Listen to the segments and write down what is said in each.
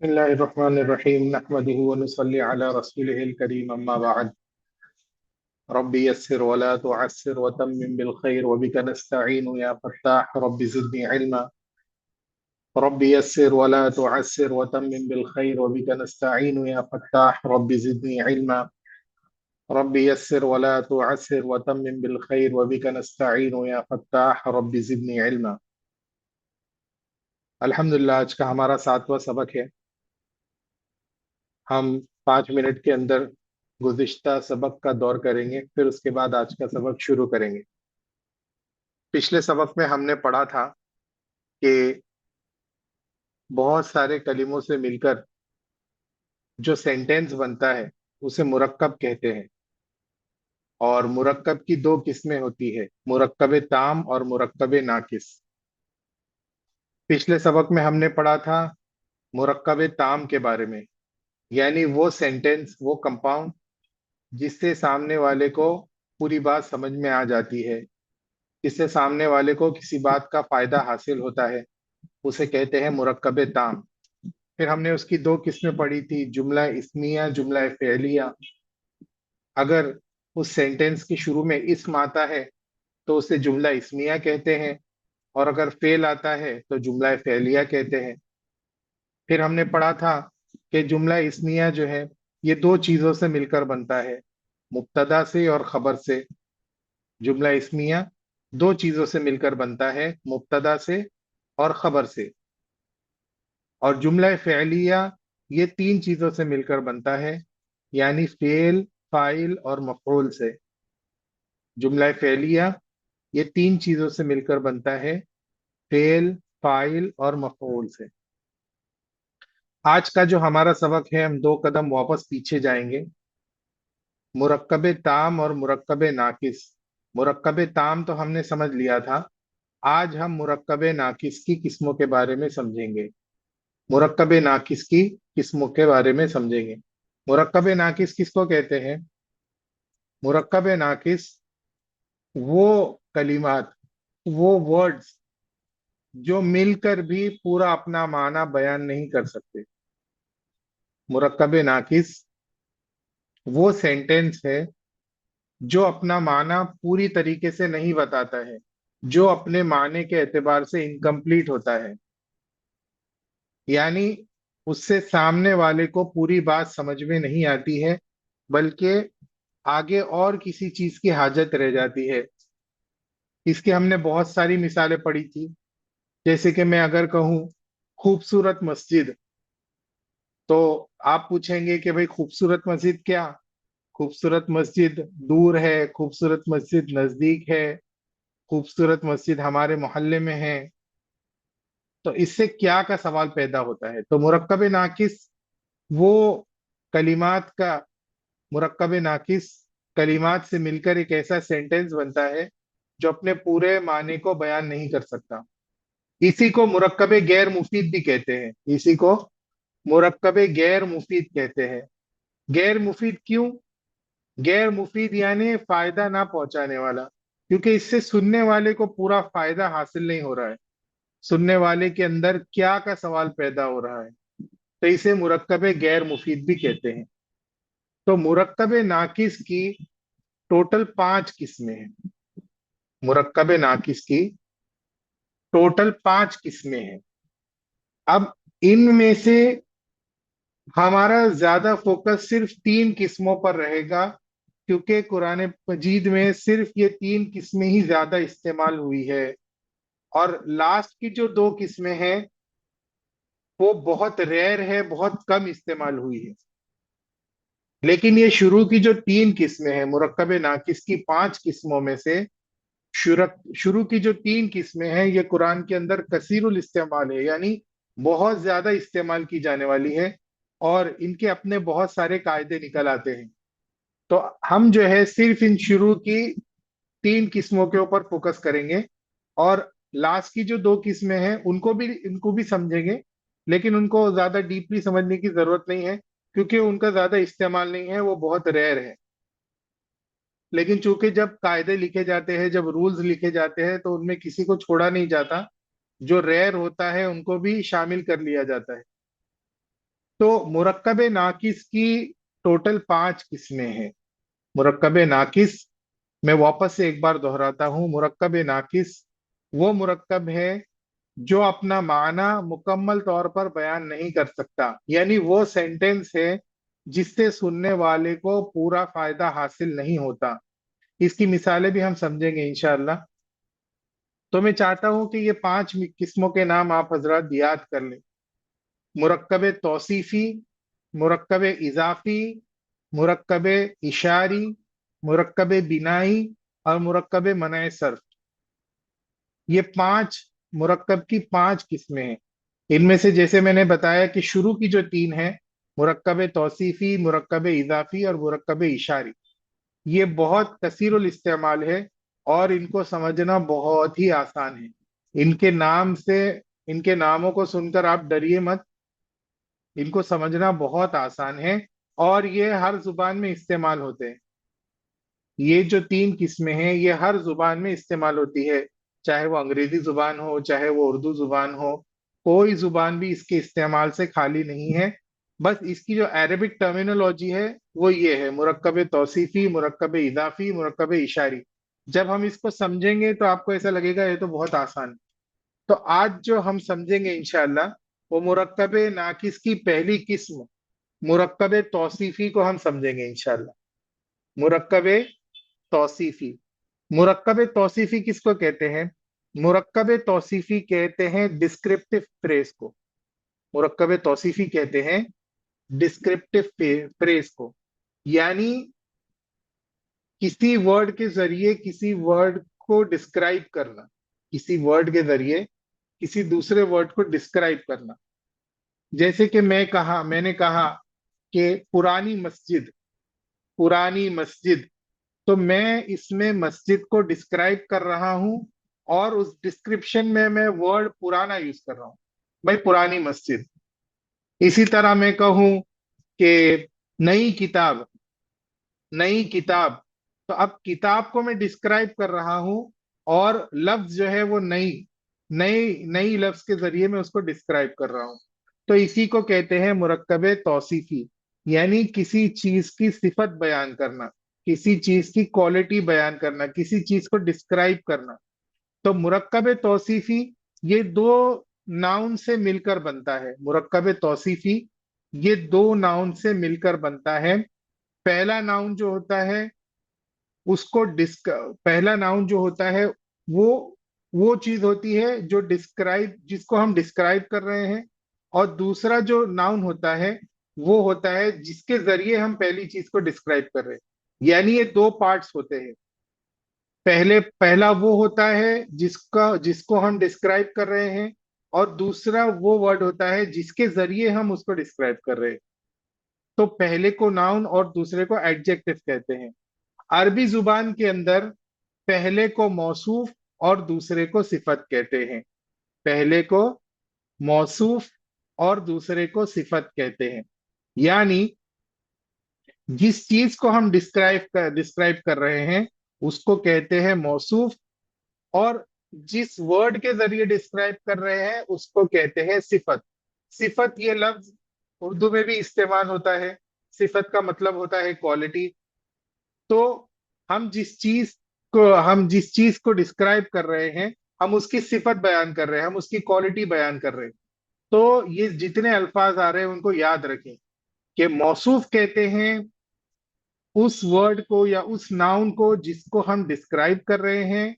بسم الله الرحمن الرحيم نحمده ونصلي على رسوله الكريم أما بعد ربي يسر ولا تعسر وتمم بالخير وبك نستعين يا فتاح رب زدني علما ربي يسر ولا تعسر وتمم بالخير وبك نستعين يا فتاح رب زدني علما ربي يسر ولا تعسر وتمم بالخير وبك نستعين يا فتاح رب زدني علما अल्हम्दुलिल्लाह आज का हमारा 7वां सबक है। हम 5 मिनट के अंदर गुज़िश्ता सबक का दौर करेंगे, फिर उसके बाद आज का सबक शुरू करेंगे। पिछले सबक में हमने पढ़ा था कि बहुत सारे कलिमों से मिलकर जो सेंटेंस बनता है उसे मुरक्कब कहते हैं, और मुरक्कब की दो किस्में होती है, मुरक्कब ताम और मुरक्कब नाकिस। पिछले सबक में हमने पढ़ा था मुरक्कब ताम के बारे में, यानी वो सेंटेंस, वो कंपाउंड जिससे सामने वाले को पूरी बात समझ में आ जाती है, जिससे सामने वाले को किसी बात का फायदा हासिल होता है, उसे कहते हैं मुरक्कब ताम। फिर हमने उसकी दो किस्में पढ़ी थी, जुमला इस्मिया, जुमला फ़ेलिया। अगर उस सेंटेंस के शुरू में इस्म आता है तो उसे जुमला इस्मिया कहते हैं, और अगर फेल आता है तो जुमला फ़ेलिया कहते हैं। फिर हमने पढ़ा था कि जुमला इस्मिया जो है ये दो चीजों से मिलकर बनता है, मुब्तदा से और खबर से। जुमला इस्मिया दो चीजों से मिलकर बनता है, मुब्तदा से और खबर से। और जुमला फ़ेलिया ये तीन चीजों से मिलकर बनता है, यानी फेल, फाइल और मफऊल से। जुमला फ़ेलिया ये तीन चीजों से मिलकर बनता है, फेल, फाइल और मफऊल से। आज का जो हमारा सबक है, हम दो कदम वापस पीछे जाएंगे। मुरक्कब ताम और मुरक्कब नाकिस। मुरक्कब ताम तो हमने समझ लिया था, आज हम मुरक्कब नाकिस की किस्मों के बारे में समझेंगे। मुरक्कब नाकिस की किस्मों के बारे में समझेंगे। मुरक्कब नाकिस किसको कहते हैं? मुरक्कब नाकिस वो कलिमात, वो वर्ड्स जो मिलकर भी पूरा अपना माना बयान नहीं कर सकते। मुरक्कब नाकिस वो सेंटेंस है जो अपना माना पूरी तरीके से नहीं बताता है, जो अपने माने के एतबार से इनकम्प्लीट होता है, यानी उससे सामने वाले को पूरी बात समझ में नहीं आती है, बल्कि आगे और किसी चीज की हाजत रह जाती है। इसकी हमने बहुत सारी मिसालें पढ़ी थी। जैसे कि मैं अगर कहूँ खूबसूरत मस्जिद, तो आप पूछेंगे कि भाई खूबसूरत मस्जिद क्या? खूबसूरत मस्जिद दूर है, खूबसूरत मस्जिद नजदीक है, खूबसूरत मस्जिद हमारे मोहल्ले में है। तो इससे क्या का सवाल पैदा होता है? तो मुरक्कब नाकिस वो कलिमात का, मुरक्कब नाकिस कलिमात से मिलकर एक ऐसा सेंटेंस बनता है जो अपने पूरे माने को बयान नहीं कर सकता। इसी को मुरक्कब गैर मुफीद भी कहते हैं। इसी को मुरक्कब गैर मुफीद कहते हैं। गैर मुफीद क्यों? गैर मुफीद यानी फायदा ना पहुंचाने वाला, क्योंकि इससे सुनने वाले को पूरा फायदा हासिल नहीं हो रहा है। सुनने वाले के अंदर क्या का सवाल पैदा हो रहा है, तो इसे मुरक्कब गैर मुफीद भी कहते हैं। तो मुरक्कब नाकिस की टोटल 5 किस्में हैं। मुरक्कब नाकिस की टोटल 5 किस्में हैं। अब इनमें से हमारा ज्यादा फोकस सिर्फ 3 किस्मों पर रहेगा, क्योंकि कुरान मजीद में सिर्फ ये 3 किस्में ही ज्यादा इस्तेमाल हुई है, और लास्ट की जो 2 किस्में हैं वो बहुत रेयर है, बहुत कम इस्तेमाल हुई है। लेकिन ये शुरू की जो 3 किस्में हैं, मुरक्कब नाकिस की 5 किस्मों में से शुरू की जो 3 किस्में हैं, ये कुरान के अंदर कसीरुल इस्तेमाल है, यानी बहुत ज्यादा इस्तेमाल की जाने वाली है, और इनके अपने बहुत सारे कायदे निकल आते हैं। तो हम जो है सिर्फ इन शुरू की 3 किस्मों के ऊपर फोकस करेंगे, और लास्ट की जो 2 किस्में हैं उनको भी समझेंगे, लेकिन उनको ज्यादा डीपली समझने की जरूरत नहीं है, क्योंकि उनका ज्यादा इस्तेमाल नहीं है, वो बहुत रेयर है। लेकिन चूंकि जब कायदे लिखे जाते हैं, जब रूल्स लिखे जाते हैं, तो उनमें किसी को छोड़ा नहीं जाता, जो रेयर होता है उनको भी शामिल कर लिया जाता है। تو मुरक्कब नाकिस की टोटल 5 किस्में हैं। मुरक्कब नाकिस, मैं वापस से एक बार दोहराता हूँ, मुरक्कब नाकिस वो मुरक्कब है जो अपना माना मुकम्मल तौर पर बयान नहीं कर सकता, यानी वो सेंटेंस है जिससे सुनने वाले को पूरा फायदा हासिल नहीं होता। इसकी मिसालें भी हम समझेंगे इंशाअल्लाह। तो मैं चाहता हूं कि ये 5 किस्मों के नाम आप हजरात याद कर लें। मुरक्कब तौसीफी, मुरक्कब इजाफी, मुरक्कब इशारी, मुरक्कब बिनाई और मुरक्कब मनाए सर्फ। ये 5 मुरक्कब की 5 किस्में हैं। इनमें से जैसे मैंने बताया कि शुरू की जो 3 है, मुरक्कब तौसीफी, मुरक्कब इजाफी और मुरक्कब इशारी, ये बहुत कसीरुल इस्तेमाल है और इनको समझना बहुत ही आसान है। इनके नाम से, इनके नामों को सुनकर आप डरिए मत, इनको समझना बहुत आसान है और ये हर जुबान में इस्तेमाल होते हैं। ये जो 3 किस्में हैं ये हर जुबान में इस्तेमाल होती है, चाहे वो अंग्रेजी जुबान हो, चाहे वो उर्दू जुबान हो, कोई जुबान भी इसके इस्तेमाल से खाली नहीं है। बस इसकी जो अरबिक टर्मिनोलॉजी है वो ये है, मुरक्कब तौसीफी, मुरक्कब इजाफी, मुरक्कब इशारी। जब हम इसको समझेंगे तो आपको ऐसा लगेगा ये तो बहुत आसान है। तो आज जो हम समझेंगे इंशाअल्लाह, वो मुरक्कब नाकिस की पहली किस्म मुरक्कब तौसीफी को हम समझेंगे इंशाअल्लाह। मुरक्कब तौसीफी, मुरक्कब तौसीफी किसको कहते हैं? मुरक्कब तौसीफी कहते हैं डिस्क्रिप्टिव फ्रेज को। मुरक्कब तौसीफी कहते हैं डिस्क्रिप्टिव फ्रेज को, यानी किसी वर्ड के जरिए किसी वर्ड को डिस्क्राइब करना, किसी वर्ड के जरिए किसी दूसरे वर्ड को डिस्क्राइब करना। जैसे कि मैंने कहा कि पुरानी मस्जिद, पुरानी मस्जिद, तो मैं इसमें मस्जिद को डिस्क्राइब कर रहा हूं और उस डिस्क्रिप्शन में मैं वर्ड पुराना यूज कर रहा हूं, भाई पुरानी मस्जिद। इसी तरह मैं कहूं कि नई किताब, नई किताब, तो अब किताब को मैं डिस्क्राइब कर रहा हूं और लफ्ज जो है वो नई, नई नई लफ्ज के जरिए मैं उसको डिस्क्राइब कर रहा हूं। तो इसी को कहते हैं मुरक्कब तौसीफी, यानी किसी चीज की सिफत बयान करना, किसी चीज की क्वालिटी बयान करना, किसी चीज को डिस्क्राइब करना। तो मुरक्कब तौसीफी ये दो नाउन से मिलकर बनता है। मुरक्कब तौसीफी ये दो नाउन से मिलकर बनता है। पहला नाउन जो होता है उसको डिस्क पहला नाउन जो होता है वो वो चीज होती है जो डिस्क्राइब, जिसको हम डिस्क्राइब कर रहे हैं। और दूसरा जो नाउन होता है वो होता है जिसके जरिए हम पहली चीज को डिस्क्राइब कर रहे हैं। यानी ये दो पार्ट्स होते हैं। पहला वो होता है जिसका जिसको हम डिस्क्राइब कर रहे हैं, और दूसरा वो वर्ड होता है जिसके जरिए हम उसको डिस्क्राइब कर रहे हैं। तो पहले को नाउन और दूसरे को एडजेक्टिव कहते हैं। अरबी जुबान के अंदर पहले को मौसूफ और दूसरे को सिफत कहते हैं। पहले को मौसूफ और दूसरे को सिफत कहते हैं, यानी जिस चीज को हम डिस्क्राइब कर रहे हैं उसको कहते हैं मौसूफ, और जिस वर्ड के जरिए डिस्क्राइब कर रहे हैं उसको कहते हैं सिफत। सिफत ये लफ्ज उर्दू में भी इस्तेमाल होता है। सिफत का मतलब होता है क्वालिटी। तो हम जिस चीज को डिस्क्राइब कर रहे हैं, हम उसकी सिफत बयान कर रहे हैं, हम उसकी क्वालिटी बयान कर रहे हैं। तो ये जितने अल्फाज आ रहे हैं उनको याद रखें कि मौसूफ कहते हैं उस वर्ड को या उस नाउन को जिसको हम डिस्क्राइब कर रहे हैं,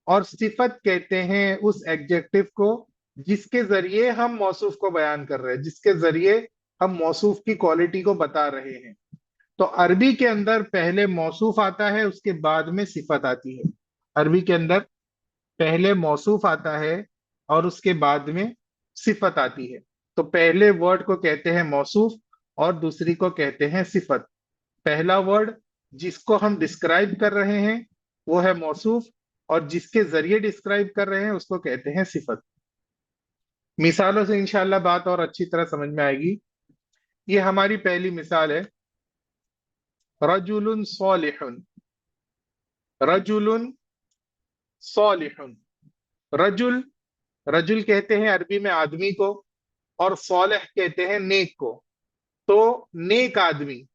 और सिफत कहते हैं उस एडजेक्टिव को जिसके जरिए हम मौसूफ को बयान कर रहे हैं, जिसके जरिए हम मौसूफ की क्वालिटी को बता रहे हैं। तो अरबी के अंदर पहले मौसूफ आता है, उसके बाद में सिफत आती है। अरबी के अंदर पहले मौसूफ आता है और उसके बाद में सिफत आती है। तो पहले वर्ड को कहते हैं मौसूफ और दूसरी को कहते हैं सिफत। पहला वर्ड जिसको हम डिस्क्राइब कर रहे हैं वो है मौसूफ, और जिसके जरिए डिस्क्राइब कर रहे हैं उसको कहते हैं सिफत। मिसालों से इंशाल्लाह बात और अच्छी तरह समझ में आएगी। ये हमारी पहली मिसाल है, रजुलुन सॉलिहुन। रजुलुन सॉलिहुन। रजुल, रजुल कहते हैं अरबी में आदमी को, और सॉलिह कहते हैं नेक को। تو नेक आदमी,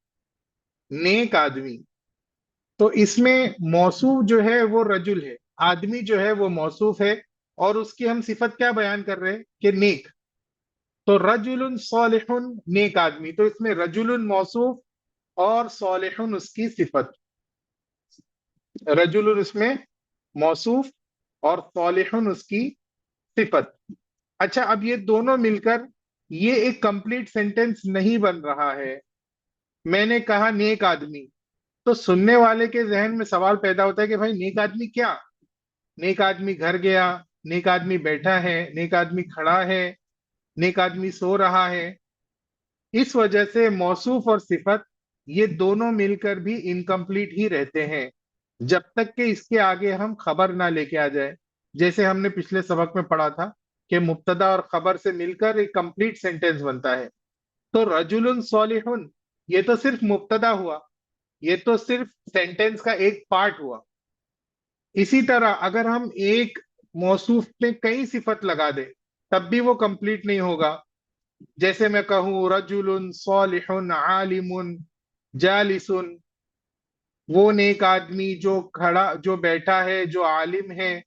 नेक आदमी, तो इसमें मौसूफ जो है वो रजुल है, आदमी जो है वो मौसूफ है, और उसकी हम सिफत क्या बयान कर रहे हैं कि नेक। तो रजुलुन सालिहुन, नेक आदमी, तो इसमें रजुलुन मौसूफ और सालिहुन उसकी सिफत। रजुलुन उसमें मौसूफ और सालिहुन उसकी सिफत। अच्छा, अब ये दोनों मिलकर ये एक कंप्लीट सेंटेंस नहीं बन रहा है। मैंने कहा नेक आदमी, तो सुनने वाले के जहन में सवाल पैदा होता है कि भाई नेक आदमी क्या? नेक आदमी घर गया, नेक आदमी बैठा है, नेक आदमी खड़ा है, नेक आदमी सो रहा है। इस वजह से मौसूफ और सिफत ये दोनों मिलकर भी इनकम्प्लीट ही रहते हैं, जब तक कि इसके आगे हम खबर ना लेके आ जाए। जैसे हमने पिछले सबक में पढ़ा था कि मुब्तदा और खबर से मिलकर एक कंप्लीट सेंटेंस बनता है। तो रजुलुन सॉलिहुन, ये तो सिर्फ मुब्तदा हुआ, ये तो सिर्फ सेंटेंस का एक पार्ट हुआ। इसी तरह अगर हम एक मौसूफ में कई सिफत लगा दें, तब भी वो कंप्लीट नहीं होगा। जैसे मैं कहूँ रजुलुन सॉलिहुन आलिमुन जालिसुन, वो नेक आदमी जो खड़ा, जो बैठा है, जो आलिम है,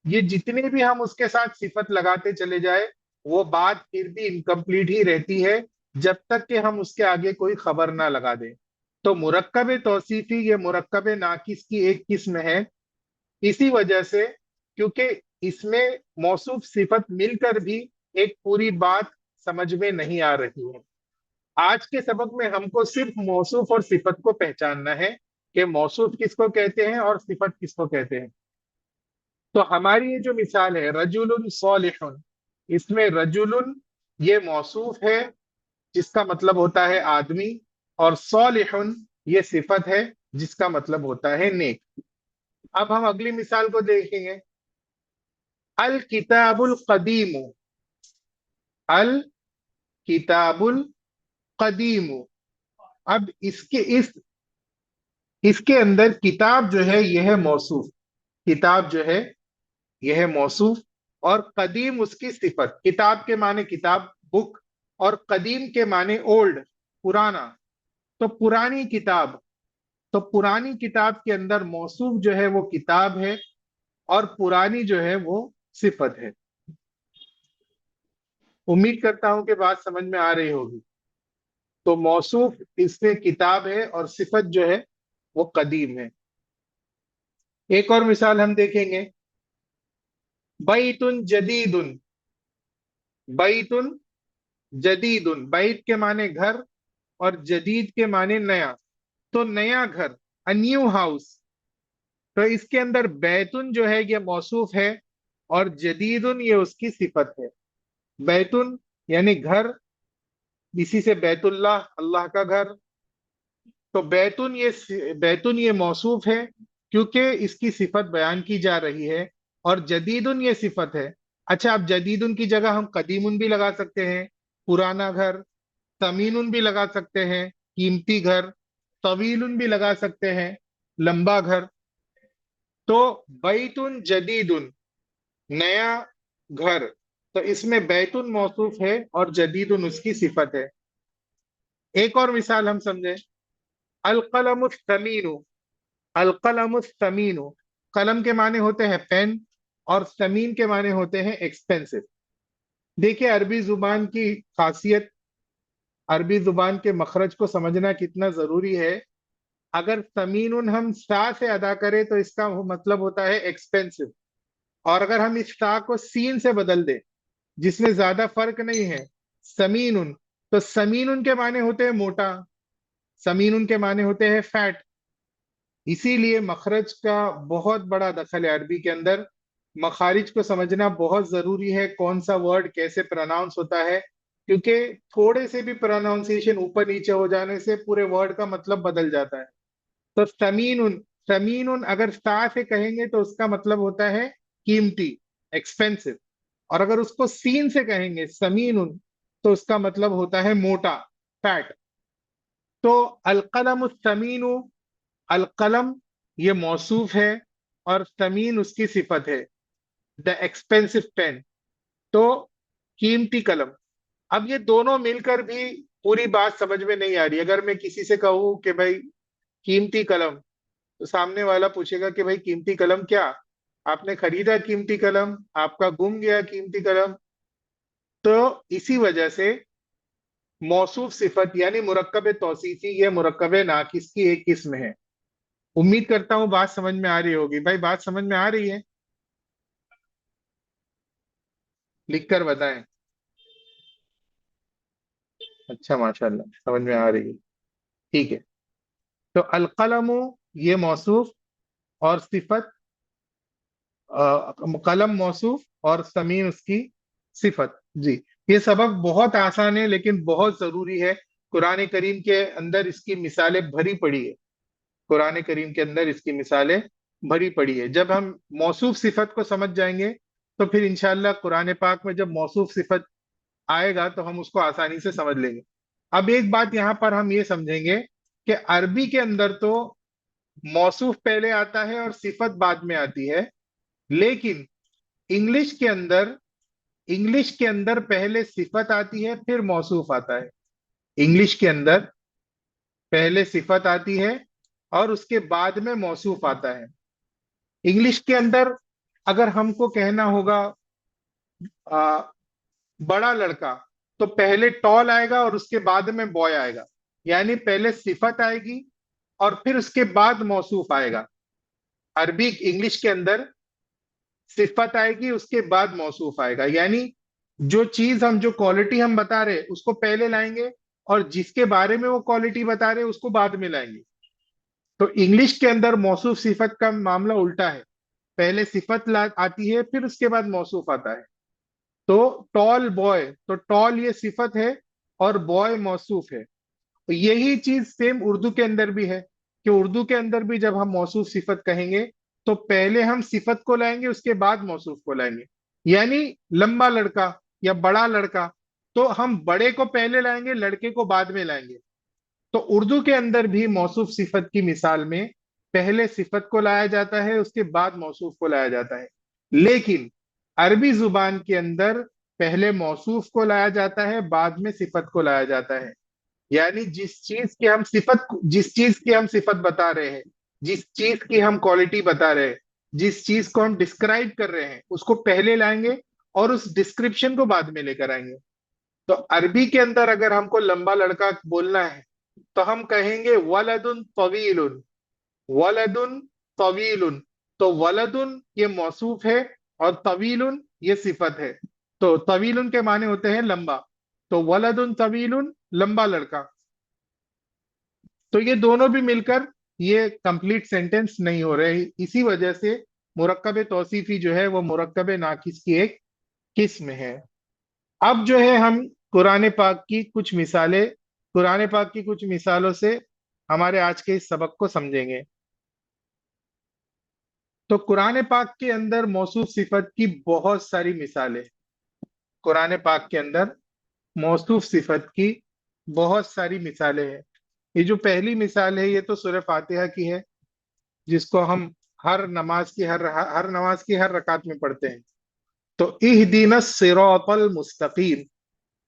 ये जितने भी हम उसके साथ सिफत लगाते चले जाए, वो बात फिर भी इनकम्प्लीट ही रहती है, जब तक कि हम उसके आगे कोई खबर ना लगा दें। तो मुरक्कब तौसीफी ये मुरक्कब नाकिस की एक किस्म है, इसी वजह से, क्योंकि इसमें मौसूफ सिफत मिलकर भी एक पूरी बात समझ में नहीं आ रही है। आज के सबक में हमको सिर्फ मौसूफ और सिफत को पहचानना है कि मौसूफ किसको कहते हैं और सिफत किसको कहते हैं। तो हमारी ये जो मिसाल है रजुलुन सॉलिहुन, इसमें रजुलुन ये मौसूफ है जिसका मतलब होता है आदमी, और सॉलिहुन ये सिफत है जिसका मतलब होता है नेक। अब हम अगली मिसाल को देखेंगे। अल किताबुल कदीम, अल किताबुल कदीम। अब इसके अंदर किताब जो है यह है मौसूफ, किताब जो है यह है मौसूफ, और कदीम उसकी सिफत। किताब के माने किताब, बुक, और कदीम के माने ओल्ड, पुराना। तो पुरानी किताब, तो पुरानी किताब के अंदर मौसूफ जो है वो किताब है, और पुरानी जो है वो सिफत है। उम्मीद करता हूं कि बात समझ में आ रही होगी। तो मौसूफ इसमें किताब है और सिफत जो है वो कदीम है। एक और मिसाल हम देखेंगे। बैतुन जदीदुन, बैतुन जदीदुन, बैत के माने घर और जदीद के माने नया। तो नया घर, अ न्यू हाउस। तो इसके अंदर बैतुन जो है ये मौसूफ है, और जदीदुन ये उसकी सिफत है। बैतुन यानी घर, इसी से बैतुल्लाह, अल्लाह का घर। तो बैतुन ये मौसूफ है क्योंकि इसकी सिफत बयान की जा रही है, और जदीदुन ये सिफत है। अच्छा, अब जदीदुन की जगह हम कदीमुन भी लगा सकते हैं, पुराना घर। समीनुन भी लगा सकते हैं, कीमती घर। तवीलुन भी लगा सकते हैं, लंबा घर। तो बैतुन जदीदुन, नया घर, तो इसमें बैतुन मौसूफ है और जदीदुन उसकी सिफत है। एक और मिसाल हम समझे। अलकलमुस्तमीनु, अलकलमुस्तमीनु, कलम के माने होते हैं पेन, और समीन के माने होते हैं एक्सपेंसिव। देखिए अरबी जुबान की खासियत, अरबी जुबान के मखरज को समझना कितना जरूरी है। अगर समीनुन हम सा से अदा करें तो इसका मतलब होता है एक्सपेंसिव, और अगर हम इस सा को सीन से बदल दें, जिसमें ज्यादा फर्क नहीं है, समीनुन, तो समीनुन के माने होते हैं मोटा, समीनुन के माने होते हैं फैट। इसीलिए मखरज का बहुत बड़ा दखल है अरबी के अंदर। मखारिज को समझना बहुत जरूरी है, कौन सा वर्ड कैसे प्रोनाउंस होता है, क्योंकि थोड़े से भी प्रोनाउंसिएशन ऊपर नीचे हो जाने से पूरे वर्ड का मतलब बदल जाता है। तो समीनुन, समीनुन अगर सा से कहेंगे तो उसका मतलब होता है कीमती, एक्सपेंसिव। और अगर उसको सीन से कहेंगे समीनुन, तो उसका मतलब होता है मोटा, फैट। तो अलकलम समीनु, अलकलम ये मौसूफ है और समीन उसकी सिफत है, द एक्सपेंसिव पेन, तो कीमती कलम। अब ये दोनों मिलकर भी पूरी बात समझ में नहीं आ रही। अगर मैं किसी से कहूँ कि भाई कीमती कलम, तो सामने वाला पूछेगा कि भाई कीमती कलम क्या, आपने खरीदा कीमती कलम, आपका गुम गया कीमती कलम। तो इसी वजह से मौसूफ सिफत यानी मुरक्कब तौसीफी ये मुरक्कब नाकिस की एक किस्म है। उम्मीद करता हूँ बात समझ में आ रही होगी। भाई बात समझ में आ रही है? लिख कर बताएं। अच्छा, माशाल्लाह समझ में आ रही है। ठीक है। तो अलकलमु ये मौसूफ और सिफत, कलम मौसूफ और समीन उसकी सिफत। जी। ये सबक बहुत आसान है लेकिन बहुत जरूरी है। कुरान करीम के अंदर इसकी मिसालें भरी पड़ी है। कुरान करीम के अंदर इसकी मिसालें भरी पड़ी है। जब हम मौसूफ सिफत को समझ जाएंगे तो फिर इंशाअल्लाह कुरान पाक में जब मौसूफ सिफत आएगा तो हम उसको आसानी से समझ लेंगे। अब एक बात यहां पर हम ये समझेंगे कि अरबी के अंदर तो मौसूफ पहले आता है और सिफत बाद में आती है, लेकिन इंग्लिश के अंदर इंग्लिश के अंदर पहले सिफत आती है फिर मौसूफ आता है। इंग्लिश के अंदर पहले सिफत आती है और उसके बाद में मौसूफ आता है। इंग्लिश के अंदर अगर हमको कहना होगा आ, बड़ा लड़का, तो पहले टॉल आएगा और उसके बाद में बॉय आएगा। यानी पहले सिफत आएगी और फिर उसके बाद मौसूफ आएगा। अरबी इंग्लिश के अंदर सिफत आएगी उसके बाद मौसूफ आएगा। यानी जो चीज हम जो क्वालिटी हम बता रहे उसको पहले लाएंगे और जिसके बारे में वो क्वालिटी बता रहे उसको बाद में लाएंगे। तो इंग्लिश के अंदर मौसूफ सिफत का मामला उल्टा है। पहले सिफत आती है फिर उसके बाद मौसूफ आता है। तो टॉल बॉय, तो टॉल ये सिफत है और बॉय मौसूफ है। तो यही चीज सेम उर्दू के अंदर भी है कि उर्दू के अंदर भी जब हम मौसूफ सिफत कहेंगे तो पहले हम सिफत को लाएंगे उसके बाद मौसूफ को लाएंगे। यानी लंबा लड़का या बड़ा लड़का, तो हम बड़े को पहले लाएंगे लड़के को बाद में लाएंगे। तो उर्दू के अंदर भी मौसूफ सिफत की मिसाल में पहले सिफत को लाया जाता है उसके बाद मौसूफ को लाया जाता है। लेकिन अरबी जुबान के अंदर पहले मौसूफ को लाया जाता है बाद में सिफत को लाया जाता है। यानी जिस चीज की हम सिफत बता रहे हैं, जिस चीज की हम क्वालिटी बता रहे हैं, जिस चीज को हम डिस्क्राइब कर रहे हैं उसको पहले लाएंगे और उस डिस्क्रिप्शन को बाद में लेकर आएंगे। तो अरबी के अंदर अगर हमको लंबा लड़का बोलना है तो हम कहेंगे वलदुन तवीलुन, वलदुन तवीलुन। तो वलदुन ये मौसूफ है और तवीलुन ये सिफत है। तो तवीलुन के माने होते हैं लंबा, तो वलदुन तवीलुन लंबा लड़का। तो ये दोनों भी मिलकर ये कंप्लीट सेंटेंस नहीं हो रहे। इसी वजह से मुरक्कब तौसीफी जो है वो मुरक्कब नाकिस की एक किस्म है। अब जो है हम कुरान पाक की कुछ मिसालें, कुरान पाक की कुछ मिसालों से हमारे आज के इस सबक को समझेंगे। तो कुरान पाक के अंदर मौसूफ सिफत की बहुत सारी मिसालें, कुरान पाक के अंदर मौसूफ सिफत की बहुत सारी मिसालें हैं। ये जो पहली मिसाल है ये तो सूरह फातिहा की है, जिसको हम हर नमाज की हर रकात में पढ़ते हैं। तो इहदिनस सिरातल मुस्तकीम,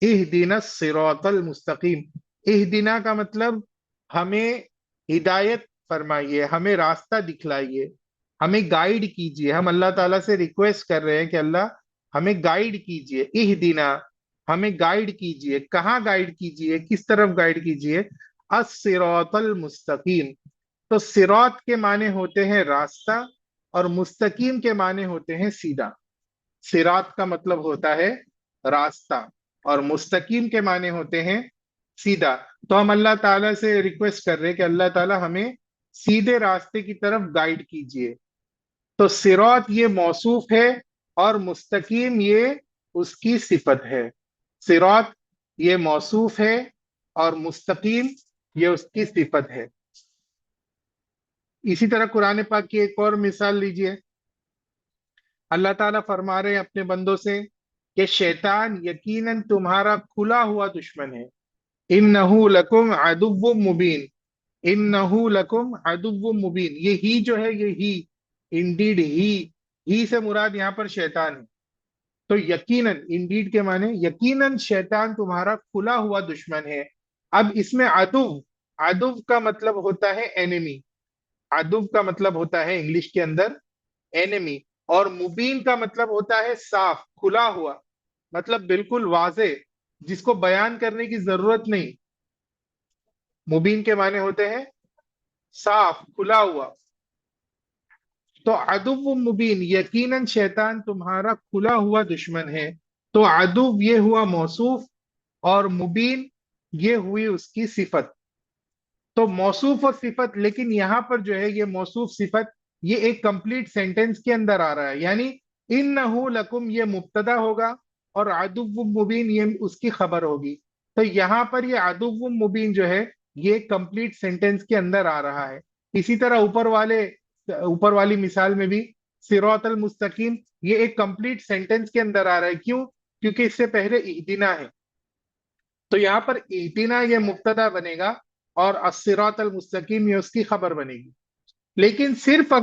इहदिनस सिरातल मुस्तकीम। इहदिना का मतलब हमें हिदायत फरमाइए, हमें रास्ता दिखलाइए, हमें गाइड कीजिए। हम अल्लाह ताला से रिक्वेस्ट कर रहे हैं कि अल्लाह हमें गाइड कीजिए। इहदिना, हमें गाइड कीजिए। कहाँ गाइड कीजिए, किस तरफ गाइड कीजिए? अस-सिरातल मुस्तकीम। तो सिरात के माने होते हैं रास्ता और मुस्तकीम के माने होते हैं सीधा। सिरात का मतलब होता है रास्ता और मुस्तकीम के माने होते हैं सीधा। तो हम अल्लाह ताला से रिक्वेस्ट कर रहे हैं कि अल्लाह ताला हमें सीधे रास्ते की तरफ गाइड कीजिए। तो सिरात ये मौसूफ है और मुस्तकीम ये उसकी सिफत है। सिरात ये मौसूफ है और मुस्तकीम ये उसकी सिफत है। इसी तरह कुरान पाक की एक और मिसाल लीजिए। अल्लाह ताला फरमा रहे हैं अपने बंदों से कि शैतान यकीनन तुम्हारा खुला हुआ दुश्मन है। इन्नहु लकुम अदुव्वुम मुबीन, इन्नहु लकुम अदुव्वुम मुबीन। ये ही जो है, ये ही, इंडीड ही से मुराद यहाँ पर शैतान है। तो यकीनन, इंडीड के माने यकीनन शैतान तुम्हारा खुला हुआ दुश्मन है। अब इसमें अदुव, अदुव का मतलब होता है एनिमी, अदुव का मतलब होता है इंग्लिश के अंदर एनिमी। और मुबीन का मतलब होता है साफ खुला हुआ, मतलब बिल्कुल वाजे, जिसको बयान करने की जरूरत नहीं। मुबीन के माने होते हैं साफ खुला हुआ। तो अदुव मुबीन, यकीनन शैतान तुम्हारा खुला हुआ दुश्मन है। तो अदुव ये हुआ मौसूफ, और मुबीन ये हुई उसकी सिफत। तो मौसूफ और सिफत, लेकिन यहां पर जो है ये मौसूफ सिफत ये एक कंप्लीट सेंटेंस के अंदर आ रहा है, यानी इन्नहु लकुम ये मुब्तदा होगा और अदुव्वुम मुबीन ये उसकी खबर होगी। तो यहां पर ये अदुव्वुम मुबीन जो है ये कंप्लीट सेंटेंस के अंदर आ रहा है। इसी तरह ऊपर वाली मिसाल में भी सिरातल मुस्तकीम ये एक कंप्लीट सेंटेंस के अंदर आ रहा है। क्यों? क्योंकि इससे पहले इहदिना है। तो यहाँ पर इहदिना ये मुब्तदा बनेगा और अस्सिरातल मुस्तकीम ये उसकी खबर बनेगी। लेकिन सिर्फ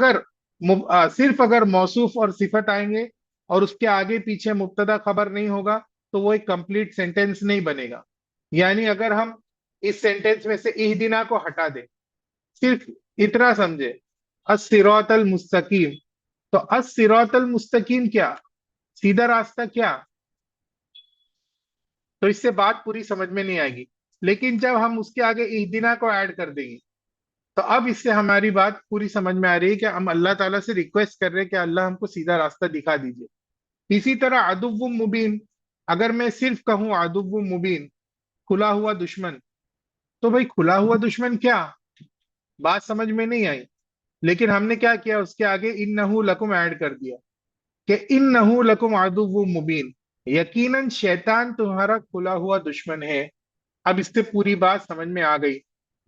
अगर मौसूफ और सिफत आएंगे और उसके आगे पीछे मुब्तदा खबर नहीं होगा तो वो एक कंप्लीट सेंटेंस नहीं बनेगा। यानी अगर हम इस सेंटेंस में से इहदिना को हटा दें, सिर्फ इतना समझे अस्सिरातल मुस्तकीम, तो अस्सिरातल मुस्तकीम क्या, सीधा रास्ता क्या, तो इससे बात पूरी समझ में नहीं आएगी। लेकिन जब हम उसके आगे इहदिना को ऐड कर देंगे तो अब इससे हमारी बात पूरी समझ में आ रही है कि हम अल्लाह ताला से रिक्वेस्ट कर रहे हैं कि अल्लाह हमको सीधा रास्ता दिखा दीजिए। इसी तरह अदुव्वुम मुबीन, अगर मैं सिर्फ कहूं अदुव्वुम मुबीन खुला हुआ दुश्मन, तो भाई खुला हुआ दुश्मन क्या, बात समझ में नहीं आई। लेकिन हमने क्या किया, उसके आगे इन्नहु लकुम ऐड कर दिया कि इन्नहु लकुम अदुव्वुम मुबीन, यकीनन शैतान तुम्हारा खुला हुआ दुश्मन है। अब इससे पूरी बात समझ में आ गई।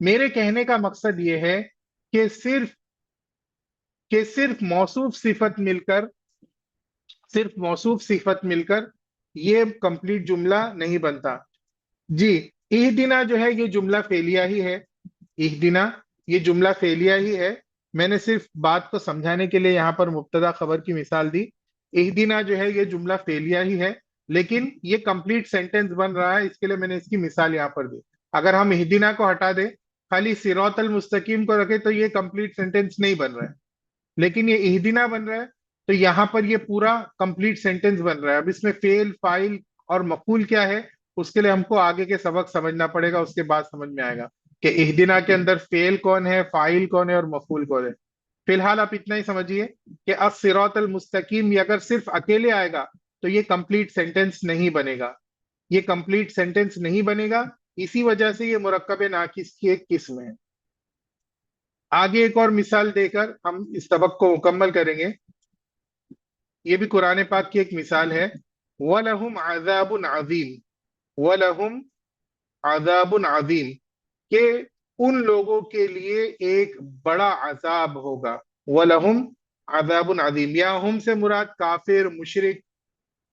मेरे कहने का मकसद ये है कि सिर्फ मौसूफ सिफत मिलकर, सिर्फ मौसूफ सिफत मिलकर ये कंप्लीट जुमला नहीं बनता। जी, इहदिना जो है ये जुमला फेलिया ही है। इहदिना ये जुमला फेलिया ही है। मैंने सिर्फ बात को समझाने के लिए यहाँ पर मुब्तदा खबर की मिसाल दी। इहदिना जो है ये जुमला फेलिया ही है, लेकिन ये कंप्लीट सेंटेंस बन रहा है, इसके लिए मैंने इसकी मिसाल यहाँ पर दी। अगर हम इहदिना को हटा दें, खाली सिरातल मुस्तकीम को रखें, तो ये कंप्लीट सेंटेंस नहीं बन रहा है। लेकिन ये इहदिना बन रहा है, तो यहां पर ये पूरा कंप्लीट सेंटेंस बन रहा है। अब इसमें फेल फाइल और मफूल क्या है, उसके लिए हमको आगे के सबक समझना पड़ेगा, उसके बाद समझ में आएगा कि इहदिना के अंदर फेल कौन है, फाइल कौन है और मफूल कौन है। फिलहाल आप इतना ही समझिए कि अस्सिरातल मुस्तकीम ये अगर सिर्फ अकेले आएगा तो ये कंप्लीट सेंटेंस नहीं बनेगा, ये कंप्लीट सेंटेंस नहीं बनेगा। इसी वजह से ये मुरक्कब नाकिस की एक किस्म है। आगे एक और मिसाल देकर हम इस सबक को मुकम्मल करेंगे। ये भी कुरान पाक की एक मिसाल है। वलहुम अज़ाबुन अज़ीम, वलहुम अज़ाबुन अज़ीम, के उन लोगों के लिए एक बड़ा अजाब होगा। वलहुम अज़ाबुन अज़ीम, या हम से मुराद काफिर मुशरिक,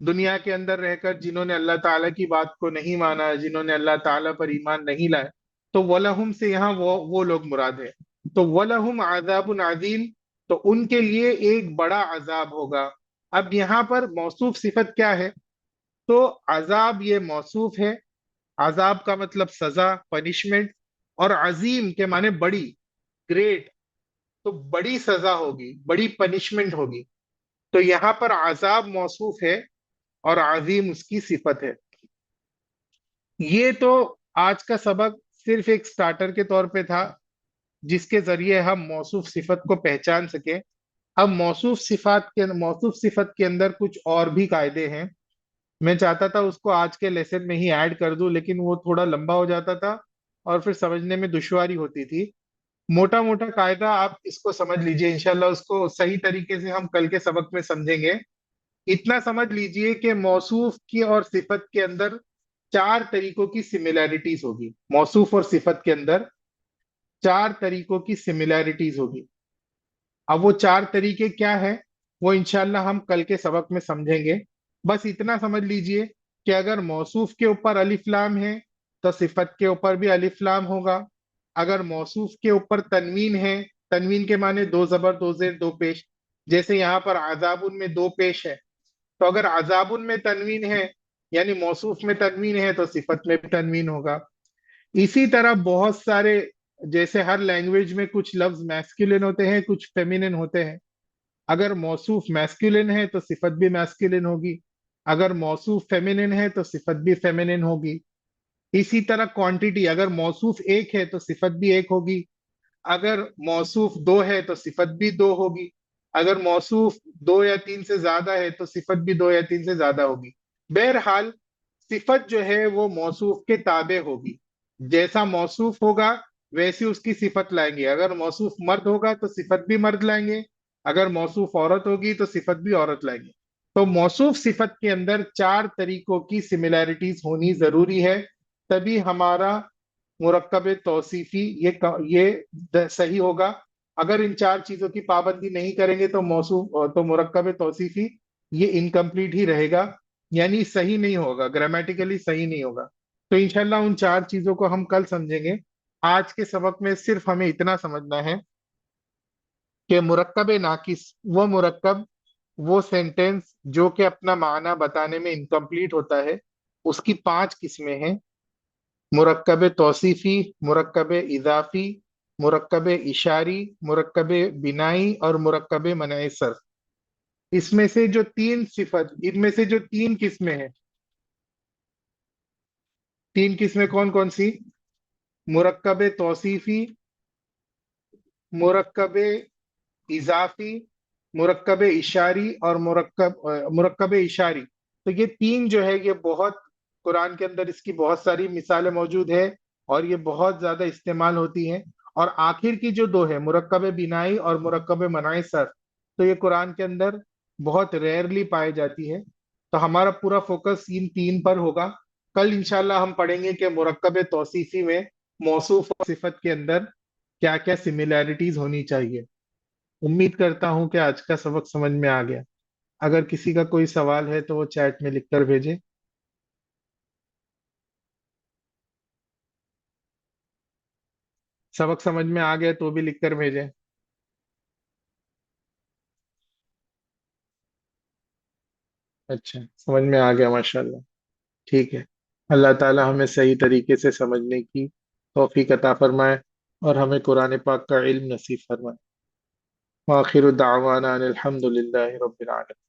दुनिया के अंदर रहकर जिन्होंने अल्लाह ताला की बात को नहीं माना, जिन्होंने अल्लाह ताला पर ईमान नहीं लाए, तो वलहुम से यहाँ वो लोग मुराद है। तो वलहुम अज़ाबुन अज़ीम, तो उनके लिए एक बड़ा अजाब होगा। अब यहाँ पर मौसूफ सिफत क्या है, तो अजाब ये मौसूफ है। अजाब का मतलब सजा, पनिशमेंट, और अजीम के माने बड़ी, ग्रेट, तो बड़ी सजा होगी, बड़ी पनिशमेंट होगी। तो यहाँ पर अजाब मौसूफ है और अजीम उसकी सिफत है। ये तो आज का सबक सिर्फ एक स्टार्टर के तौर पे था, जिसके जरिए हम मौसूफ सिफत को पहचान सके। अब मौसूफ सिफत के अंदर कुछ और भी कायदे हैं। मैं चाहता था उसको आज के लेसन में ही ऐड कर दूं, लेकिन वो थोड़ा लंबा हो जाता था और फिर समझने में दुश्वारी होती थी। मोटा मोटा कायदा आप इसको समझ लीजिए, इंशाल्लाह उसको सही तरीके से हम कल के सबक में समझेंगे। इतना समझ लीजिए कि मौसूफ की और सिफत के अंदर चार तरीकों की सिमिलैरिटीज होगी। मौसूफ और सिफत के अंदर चार तरीकों की सिमिलैरिटीज होगी। अब वो चार तरीके क्या है, वो इंशाल्लाह हम कल के सबक में समझेंगे। बस इतना समझ लीजिए कि अगर मौसूफ के ऊपर अलिफ लाम है तो सिफत के ऊपर भी अलिफ लाम होगा। अगर मौसूफ के ऊपर तनवीन है, तनवीन के माने दो जबर दो जेर दो पेश, जैसे यहाँ पर अजाबुन में दो पेश है, तो अगर अजाबुन में तनवीन है यानी मौसूफ में तनवीन है तो सिफत में भी तनवीन होगा। इसी तरह बहुत सारे, जैसे हर लैंग्वेज में कुछ लफ्ज मैस्कुलिन होते हैं, कुछ फेमिनिन होते हैं। अगर मौसूफ मैस्कुलिन है तो सिफत भी मैस्कुलिन होगी, अगर मौसूफ फेमिनिन है तो सिफत भी फेमिनिन होगी। इसी तरह क्वांटिटी, अगर मौसूफ एक है तो सिफत भी एक होगी, अगर मौसूफ दो है तो सिफत भी दो होगी, अगर मौसूफ दो या तीन से ज्यादा है तो सिफत भी दो या तीन से ज्यादा होगी। बहरहाल सिफत जो है वो मौसूफ के ताबे होगी। जैसा मौसूफ होगा वैसी उसकी सिफत लाएंगे। अगर मौसूफ मर्द होगा तो सिफत भी मर्द लाएंगे, अगर मौसूफ औरत होगी तो सिफत भी औरत लाएंगे। तो मौसूफ सिफत के अंदर चार तरीकों की सिमिलैरिटीज होनी जरूरी है, तभी हमारा मुरक्कब तौसीफी सही होगा। अगर इन चार चीजों की पाबंदी नहीं करेंगे तो मुरक्कब तौसीफी ये इनकम्प्लीट ही रहेगा, यानी सही नहीं होगा, ग्रामेटिकली सही नहीं होगा। तो इंशाल्लाह उन चार चीजों को हम कल समझेंगे। आज के सबक में सिर्फ हमें इतना समझना है कि मुरक्कब नाकिस वो मुरक्कब, वो सेंटेंस जो कि अपना माना बताने में इनकम्प्लीट होता है, उसकी पांच किस्में हैं। मुरक्कब तौसीफी, मुरक्कब इजाफी, मुरक्कब इशारी, मुरक्कब बिनाई और मुरक्कब मनई सर्फ। इसमें से जो तीन सिफत, इनमें से जो तीन किस्में हैं, तीन किस्में कौन कौन सी? मुरक्कब तौसीफी, मुरक्कब इजाफी, मुरक्कब इशारी और मुरक्कब इशारी। तो ये तीन जो है ये बहुत, कुरान के अंदर इसकी बहुत सारी मिसालें मौजूद है और ये बहुत ज्यादा इस्तेमाल होती हैं। और आखिर की जो दो है, मुरक्कब बिनाई और मुरक्कब मनाई सर, तो ये कुरान के अंदर बहुत रेयरली पाई जाती है। तो हमारा पूरा फोकस इन तीन पर होगा। कल इंशाल्लाह हम पढ़ेंगे कि मुरक्कब तौसीफी में मौसूफ और सिफत के अंदर क्या क्या सिमिलैरिटीज होनी चाहिए। उम्मीद करता हूं कि आज का सबक समझ में आ गया। अगर किसी का कोई सवाल है तो वो चैट में लिख कर भेजे। सबक समझ में आ गया तो भी लिख कर भेजे। अच्छा, समझ में आ गया, माशाल्लाह। ठीक है। अल्लाह ताला हमें सही तरीके से समझने की तौफीक अता फरमाए और हमें कुरान पाक का इल्म नसीब फरमाए। आखिर दावाना अनिल हम्दुलिल्लाहि रब्बिल आलमीन।